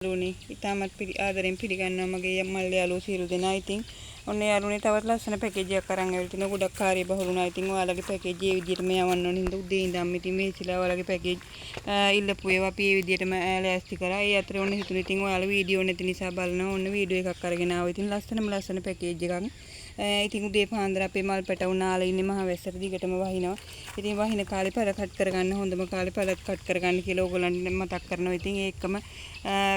යාළුවනේ ඉතාමත් ආදරෙන් පිළිගන්නවා මගේ මල්ලි යාළුවෝ සියලු දෙනා. ඉතින් ඔන්න යාළුවනේ තවත් ලස්සන පැකේජ් එකක් අරන් ඇවිල්ලා තිනවා. ගොඩක් කාර්ය බහුල වුණා. ඉතින් ඔයාලගේ පැකේජ් ඒ විදිහටම යවන්න ඕනේ. හින්දා උදේ ඉඳන් ඉතින් මේසිලා ඔයාලගේ පැකේජ් ඉල්ලපු ඒවා අපි ඒ විදිහටම ලෑස්ති කරා. ඒ අතරේ ඔන්න හිතුනේ ඉතින් ඔයාලා වීඩියෝ නැති නිසා බලනවා. ඔන්න වීඩියෝ එකක් අරගෙන ආවා. ඉතින් ලස්සන පැකේජ් එකක්. ඉතින් උදේ පාන්දර අපේ මල් පැටවුන් නාලා ඉන්නේ මහ වැස්සට දිගටම වහිනවා. ඉතින් වහින කාලේ පැල කට් කරගන්න හොඳම කාලේ පැලත් කට් කරගන්න කියලා ඕගොල්ලන්ට මතක් කරනවා. ඉතින් ඒකම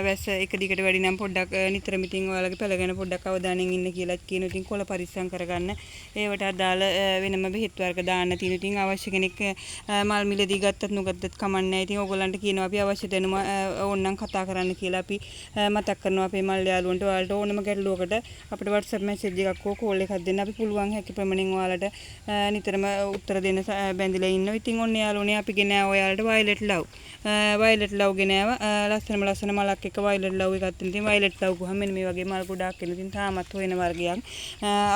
වැස්ස එක දිගට වැඩි නම් පොඩ්ඩක් නිතරම ඉතින් ඔයාලගේ පැල ගැන පොඩ්ඩක් අවධානයෙන් ඉන්න කියලාත් කියනවා. ඉතින් කොළ පරිස්සම් කරගන්න. ඒවට අදාළ වෙනම බෙහෙත් වර්ග දාන්න තියෙනවා. ඉතින් අවශ්‍ය කෙනෙක් මල් මිලදී ගත්තත් නොගත්තත් කමක් නැහැ. ඉතින් ඕගොල්ලන්ට කියනවා අපි අවශ්‍ය දැනුම ඕනනම් කතා කරන්න කියලා අපි මතක් කරනවා අපේ මල් යාළුවන්ට. ඔයාලට ඕනම ගැටලුවකට අපිට WhatsApp message එකක් හෝ call එකක් දෙන්න අපි පුළුවන් හැකි ප්‍රමාණයෙන් ඔයාලට නිතරම උත්තර දෙන්න බැඳිලා ඉන්නවා. ඉතින් ඔන්න යාළුවනේ අපි ගෙන ඔයාලට violet love ගෙන ලස්සන මලක් එක violet love එකක් තියෙනවා. ඉතින් violet love ගහම මෙන්න මේ වගේ මල් ගොඩාක් එනවා. ඉතින් තාමත් හොයන වර්ගයක්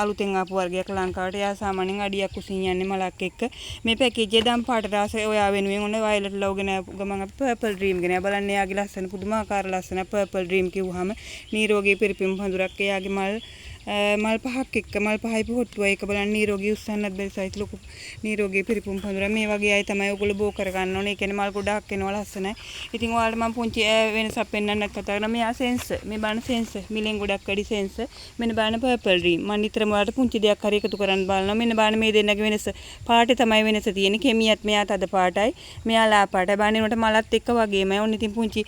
අලුතෙන් ආපු වර්ගයක් ලංකාවට. යා සාමාන්‍යයෙන් අඩියක් උසින් යන්නේ මලක් එක්ක. මේ පැකේජ් එක දම් පාට රාස ඔයා වෙනුවෙන් ඔන්න violet love ගෙන ගමන් අපි purple dream ගෙන බලන්න. යාගේ ලස්සන පුදුමාකාර ලස්සන purple dream කිව්වහම නිරෝගී පිරිපින් පඳුරක් එයාගේ මල් පහක් එක්ක මල් පහයි පොට්ටුවයි එක බලන්න නිරෝගී උස්සන්නත් බැරි සයිස් ලොකු නිරෝගී පිරිපුම් පඳුර මේ වගේ අය තමයි ඔයගොල්ලෝ බෝ කරගන්න ඕනේ. ඒ කියන්නේ මල් ගොඩාක් එනවා ලස්සනයි. ඉතින් ඔයාලට මම පුංචි වෙනසක් පෙන්වන්නත් කතා කරනවා. මෙයා සෙන්සර් මේ බලන්න සෙන්සර් මිලෙන් ගොඩක් වැඩි සෙන්සර්. මෙන්න බලන්න පර්පල් ඩ්‍රීම්. මම නිතරම ඔයාලට පුංචි දෙයක් හරි එකතු කරන්න බලනවා. මෙන්න බලන්න මේ දෙන්නගේ වෙනස. පාටේ තමයි වෙනස තියෙන්නේ. කෙමියත් මෙයා තද පාටයි. මෙයා ලා පාටයි. බලන්න උනට මලත් එක්ක වගේමයි. ඔන්න ඉතින් පුංචි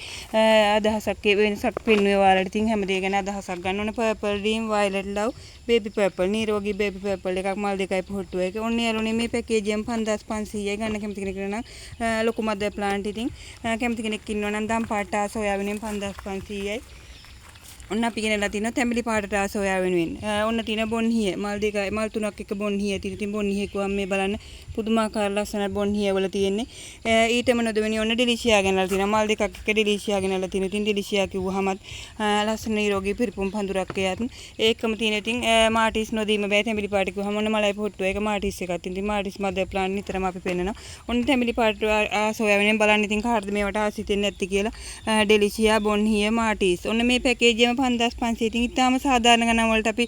අදහසක් වෙනසක් පෙන්වුවේ ඔයාලට. ඉතින් හැමදේ ගැන අදහසක් ගන්න ඕනේ. Purple dream violet love baby purple නිරෝගී baby purple එකක් මල් දෙකයි පොට්ටු එක. ඔන්න යාළුවනේ මේ පැකේජ් එකෙන් 5500යි ගන්න කැමති කෙනෙක් නම් ලොකු මද ප්ලාන්ට් ඉතින් කැමති කෙනෙක් ඉන්නවා නම් දම් පාට ආස ඔයා වෙනුවෙන් 5500යි. ඔන්න අපි ගෙනලා තිනවා තැඹිලි පාටට ආස ඔයා වෙනුවෙන්. ඔන්න තියෙන බොන්හිය මල් දෙකයි මල් තුනක් එක බොන්හිය තියෙන. ඉතින් බොන්හිය කිව්වම මේ බලන්න පුදුමාකාර ලස්සන බොන්හිය වල තියෙන්නේ. ඊටම නොදෙවෙනි ඔන්න ඩෙලිෂියා ගෙනලා තිනවා. මල් දෙකක් එක ඩෙලිෂියා ගෙනලා තිනවා. ඉතින් ඩෙලිෂියා කිව්වහමත් ලස්සන නිරෝගී පිරිපුම් පඳුරක් එයත් ඒකම තියෙන. ඉතින් මාටිස් නොදීම බෑ තැඹිලි පාට කිව්වහම ඔන්න මලයි පොට්ටු එක මාටිස් එකක්. ඉතින් මාටිස් මද ප්ලාන්ට් නිතරම අපි පෙන්නනවා. ඔන්න තැඹිලි පාට ආස ඔයා වෙනුවෙන් බලන්න ඉතින් කාටද මේවට ආසිතෙන්නේ නැති කියලා. ඩෙලිෂියා බොන්හිය මාටිස්. ඔන්න මේ පැකේජ් එකම 5500. ඉතින් ඉතාලම සාධාරණ ගණන් වලට අපි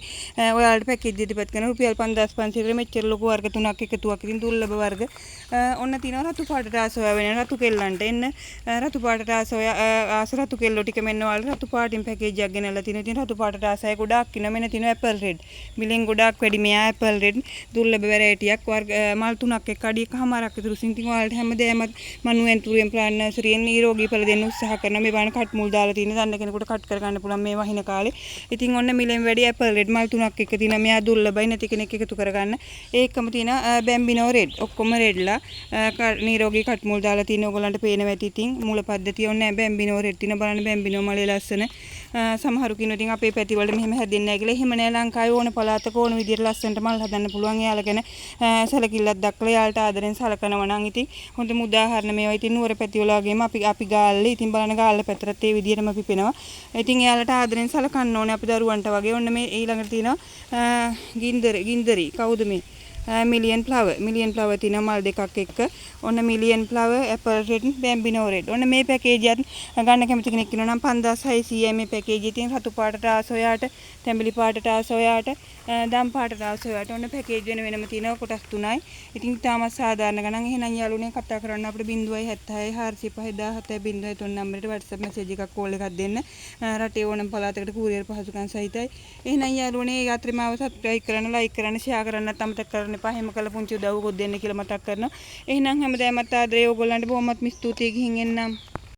ඔයාලට පැකේජ් ඉදිරිපත් කරන රුපියල් 5500 මෙච්චර ලොකු වර්ග තුනක් එකතුවක්. ඉතින් දුර්ලභ වර්ග ඔන්න තියෙනවා රතු පාටට ආස ඔයා වෙන රතු කෙල්ලන්ට එන්න රතු පාටට ආස ඔයා ආස රතු කෙල්ලෝ ටික මෙන්න ඔයාලට රතු පාටින් පැකේජ් එකක් ගෙනල්ලා තියෙනවා. ඉතින් රතු පාටට ආසයි ගොඩාක් ඉන්න මෙන්න තියෙනවා ඇපල් රෙඩ් මිලෙන් ගොඩාක් වැඩි මෙයා ඇපල් රෙඩ් දුර්ලභ වැරයිටියක් වර්ග මල් තුනක් එක්ක අඩියකමාරක් විතර උසින්. ඉතින් ඔයාලට හැමදේම මනුවෙන්තුරියන් ප්ලාන් නර්සරියෙන් නිරෝගී ඵල දෙන්න උත්සාහ කරනවා. මේ බලන්න කට් මුල් දාලා තියෙන දන්න කෙනෙකුට කට් කරගන්න පුළුවන් මේ වහින කාලේ. ඉතින් ඔන්න මිලෙන් වැඩි ඇපල් රෙඩ් මල් තුනක් එක තියෙනවා. මෙයා දුර්ලභයි නැති කෙනෙක් එකතු කරගන්න. ඒකම තියෙන බැම්බිනෝ රෙඩ් ඔක්කොම රෙඩ්ලා නිරෝගී කට් මුල් දාලා තියෙන ඕගොල්ලන්ට පේනවා ඇති. ඉතින් මූල පද්ධතිය ඔන්න බැම්බිනෝ රෙඩ් තියෙන බලන්න බැම්බිනෝ මලේ ලස්සන. සමහරු කියනවා ඉතින් අපේ පැති වල මෙහෙම හැදෙන්නේ නැහැ කියලා. එහෙම නෑ ලංකාවේ ඕන පළාතක ඕන විදියට ලස්සනට මල් හදන්න පුළුවන්. එයාලා ගැන සැලකිල්ලක් දක්වලා එයාලට ආදරෙන් සලකනවා නම් ඉතින් හොඳම උදාහරණ මේවා. ඉතින් නුවර පැති වල වගේම අපි ගාල්ලේ ඉතින් බලන්න ගාල්ල පැතරත් ඒ විදියටම පිපෙනවා. ඉතින් එයාලට ආදරෙන් සලකන්න ඕනේ අපි දරුවන්ට වගේ. ඔන්න මේ ඊළඟට තියෙනවා ගින්දරි කවුද මේ මිලියන් ෆ්ලවර් තියෙන මල් දෙකක් එක්ක ඔන්න million flower apple red bambino red. ඔන්න මේ පැකේජ් එකත් ගන්න කැමති කෙනෙක් ඉන්නවා නම් 5600යි මේ පැකේජ් එකේ තියෙන රතු පාටට ආස ඔයාට තැඹිලි පාටට ආස ඔයාට දම් පාටට ආස ඔයාට ඔන්න පැකේජ් වෙනම තියෙනවා කොටස් 3යි. ඉතින් තාමත් සාධාරණ ගණන්. එහෙනම් යාළුවනේ කතා කරන්න අපිට 076 405 17 03 නම්බරයට WhatsApp message එකක් call එකක් දෙන්න. රටේ ඕනම පළාතකට courier පහසුකම් සහිතයි. එහෙනම් යාළුවනේ යාත්‍රි මාව subscribe කරන්න like කරන්න share කරන්න අමතක කරන්න එපා. හැම කල පුංචි උදව්වකුත් දෙන්න කියලා මතක් කරනවා. එහෙනම් හැමදාමත් ආදරේ ඕගොල්ලන්ට බොහොමත්ම ස්තුතියි. ගිහින් එන්නම්.